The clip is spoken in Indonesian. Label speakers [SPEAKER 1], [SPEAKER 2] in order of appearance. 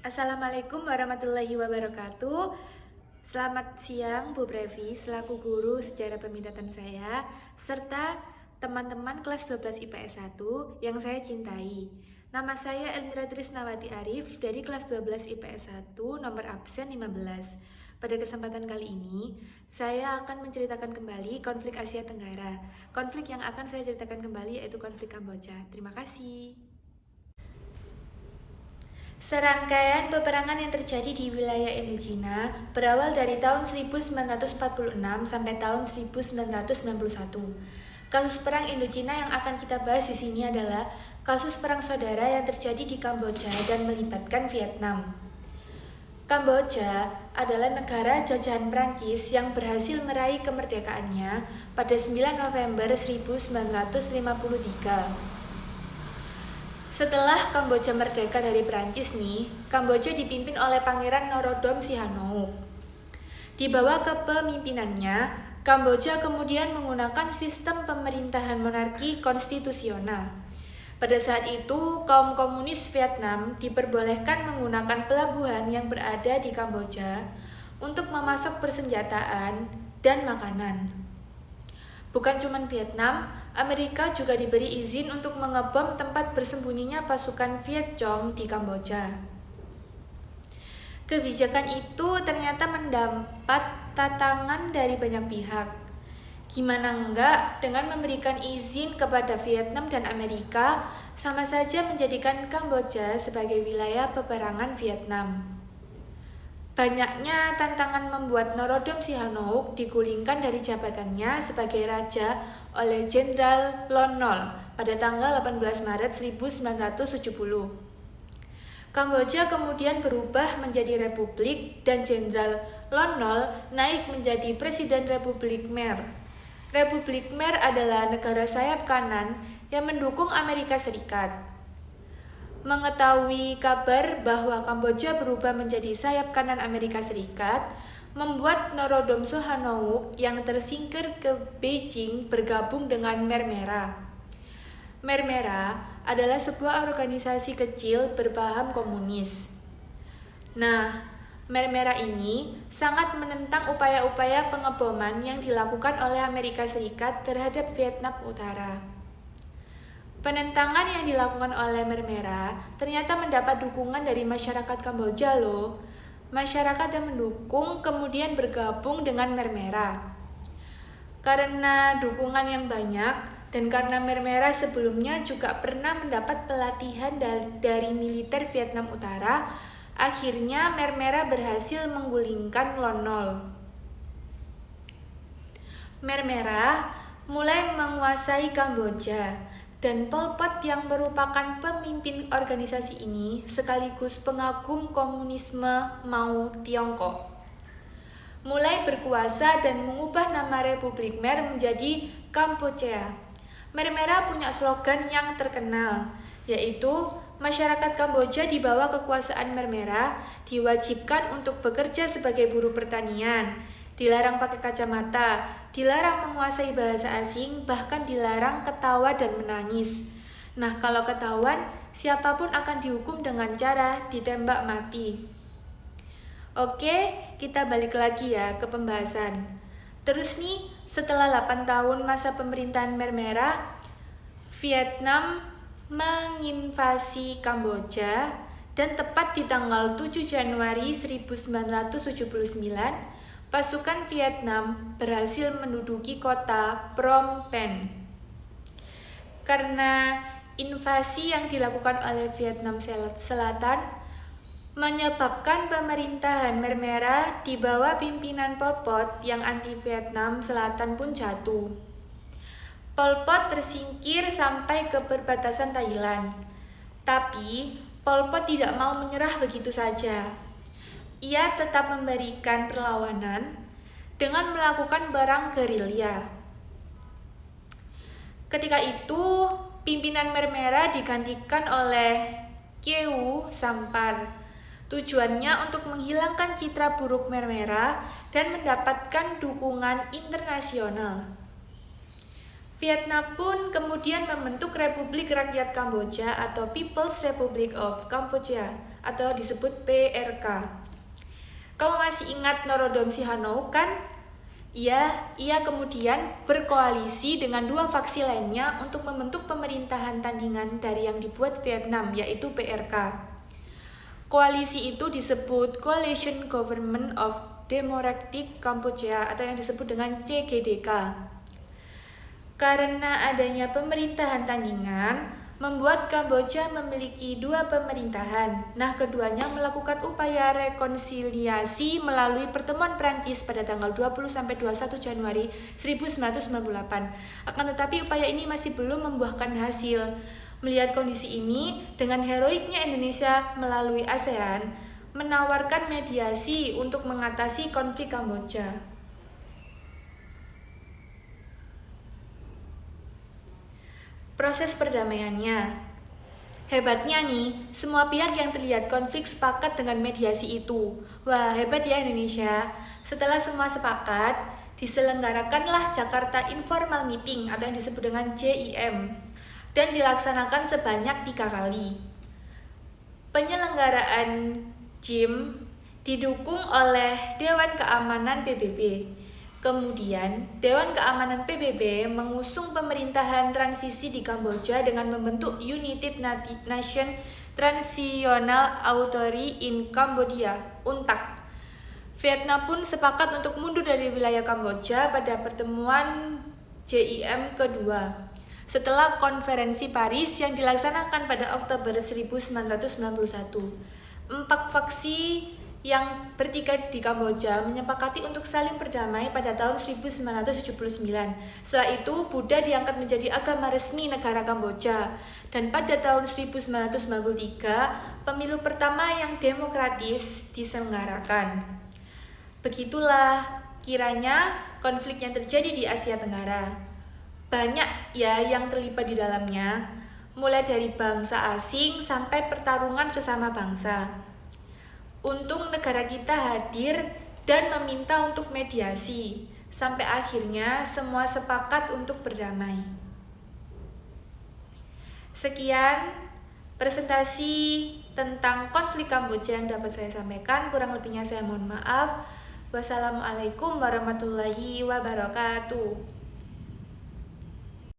[SPEAKER 1] Assalamualaikum warahmatullahi wabarakatuh. Selamat siang Bu Brevi, selaku guru sejarah peminatan saya, serta teman-teman kelas 12 IPS 1 yang saya cintai. Nama saya Elmira Trisnawati Arif dari kelas 12 IPS 1 nomor absen 15. Pada kesempatan kali ini, saya akan menceritakan kembali konflik Asia Tenggara. Konflik yang akan saya ceritakan kembali yaitu konflik Kamboja. Terima kasih. Serangkaian peperangan yang terjadi di wilayah Indochina berawal dari tahun 1946 sampai tahun 1991. Kasus perang Indochina yang akan kita bahas di sini adalah kasus perang saudara yang terjadi di Kamboja dan melibatkan Vietnam. Kamboja adalah negara jajahan Prancis yang berhasil meraih kemerdekaannya pada 9 November 1953. Setelah Kamboja merdeka dari Prancis nih, Kamboja dipimpin oleh Pangeran Norodom Sihanouk. Di bawah kepemimpinannya, Kamboja kemudian menggunakan sistem pemerintahan monarki konstitusional. Pada saat itu, kaum komunis Vietnam diperbolehkan menggunakan pelabuhan yang berada di Kamboja untuk memasok persenjataan dan makanan. Bukan cuma Vietnam, Amerika juga diberi izin untuk mengebom tempat bersembunyinya pasukan Viet Cong di Kamboja. Kebijakan itu ternyata mendapat tantangan dari banyak pihak. Gimana enggak dengan memberikan izin kepada Vietnam dan Amerika sama saja menjadikan Kamboja sebagai wilayah peperangan Vietnam. Banyaknya tantangan membuat Norodom Sihanouk digulingkan dari jabatannya sebagai raja oleh Jenderal Lon Nol pada tanggal 18 Maret 1970. Kamboja kemudian berubah menjadi republik dan Jenderal Lon Nol naik menjadi Presiden Republik Khmer. Republik Khmer adalah negara sayap kanan yang mendukung Amerika Serikat. Mengetahui kabar bahwa Kamboja berubah menjadi sayap kanan Amerika Serikat membuat Norodom Sihanouk yang tersingkir ke Beijing bergabung dengan Khmer Merah. Khmer Merah adalah sebuah organisasi kecil berpaham komunis. Nah, Khmer Merah ini sangat menentang upaya-upaya pengeboman yang dilakukan oleh Amerika Serikat terhadap Vietnam Utara. Penentangan yang dilakukan oleh Khmer Merah ternyata mendapat dukungan dari masyarakat Kamboja loh. Masyarakat yang mendukung kemudian bergabung dengan Khmer Merah. Karena dukungan yang banyak dan karena Khmer Merah sebelumnya juga pernah mendapat pelatihan dari militer Vietnam Utara, akhirnya Khmer Merah berhasil menggulingkan Lon Nol. Khmer Merah mulai menguasai Kamboja. Dan Pol Pot yang merupakan pemimpin organisasi ini sekaligus pengagum komunisme Mao Tiongkok. Mulai berkuasa dan mengubah nama Republik Khmer menjadi Kampuchea. Khmer Merah punya slogan yang terkenal, yaitu masyarakat Kamboja di bawah kekuasaan Khmer Merah diwajibkan untuk bekerja sebagai buruh pertanian, dilarang pakai kacamata, dilarang menguasai bahasa asing, bahkan dilarang ketawa dan menangis. Nah, kalau ketahuan, siapapun akan dihukum dengan cara ditembak mati. Oke, kita balik lagi ya ke pembahasan. Terus nih, setelah 8 tahun masa pemerintahan Khmer Merah, Vietnam menginvasi Kamboja dan tepat di tanggal 7 Januari 1979, pasukan Vietnam berhasil menduduki kota Phnom Penh. Karena invasi yang dilakukan oleh Vietnam Selatan menyebabkan pemerintahan Khmer Merah di bawah pimpinan Pol Pot yang anti-Vietnam Selatan pun jatuh. Pol Pot tersingkir sampai ke perbatasan Thailand. Tapi Pol Pot tidak mau menyerah begitu saja. Ia tetap memberikan perlawanan dengan melakukan perang gerilya. Ketika itu, pimpinan Khmer Merah digantikan oleh Khieu Sampar. Tujuannya untuk menghilangkan citra buruk Khmer Merah dan mendapatkan dukungan internasional. Vietnam pun kemudian membentuk Republik Rakyat Kamboja atau People's Republic of Cambodia atau disebut PRK. Kamu masih ingat Norodom Sihanouk kan? Ia kemudian berkoalisi dengan dua faksi lainnya untuk membentuk pemerintahan tandingan dari yang dibuat Vietnam, yaitu PRK. Koalisi itu disebut Coalition Government of Democratic Cambodia atau yang disebut dengan CGDK. Karena adanya pemerintahan tandingan, membuat Kamboja memiliki dua pemerintahan. Nah, keduanya melakukan upaya rekonsiliasi melalui pertemuan Prancis pada tanggal 20-21 Januari 1998. Akan tetapi upaya ini masih belum membuahkan hasil. Melihat kondisi ini, dengan heroiknya Indonesia melalui ASEAN, menawarkan mediasi untuk mengatasi konflik Kamboja. Proses perdamaiannya. Hebatnya nih, semua pihak yang terlihat konflik sepakat dengan mediasi itu. Wah, hebat ya Indonesia. Setelah semua sepakat, diselenggarakanlah Jakarta Informal Meeting atau yang disebut dengan JIM dan dilaksanakan sebanyak 3 kali. Penyelenggaraan JIM didukung oleh Dewan Keamanan PBB. Kemudian, Dewan Keamanan PBB mengusung pemerintahan transisi di Kamboja dengan membentuk United Nation Transitional Authority in Cambodia, UNTAC. Vietnam pun sepakat untuk mundur dari wilayah Kamboja pada pertemuan JIM kedua, setelah konferensi Paris yang dilaksanakan pada Oktober 1991. 4 faksi yang bertikai di Kamboja menyepakati untuk saling berdamai pada tahun 1979. Setelah itu, Buddha diangkat menjadi agama resmi negara Kamboja. Dan pada tahun 1993, pemilu pertama yang demokratis diselenggarakan. Begitulah kiranya konflik yang terjadi di Asia Tenggara. Banyak ya yang terlibat di dalamnya, mulai dari bangsa asing sampai pertarungan sesama bangsa. Untung negara kita hadir dan meminta untuk mediasi, sampai akhirnya semua sepakat untuk berdamai. Sekian presentasi tentang konflik Kamboja yang dapat saya sampaikan. Kurang lebihnya saya mohon maaf. Wassalamualaikum warahmatullahi wabarakatuh.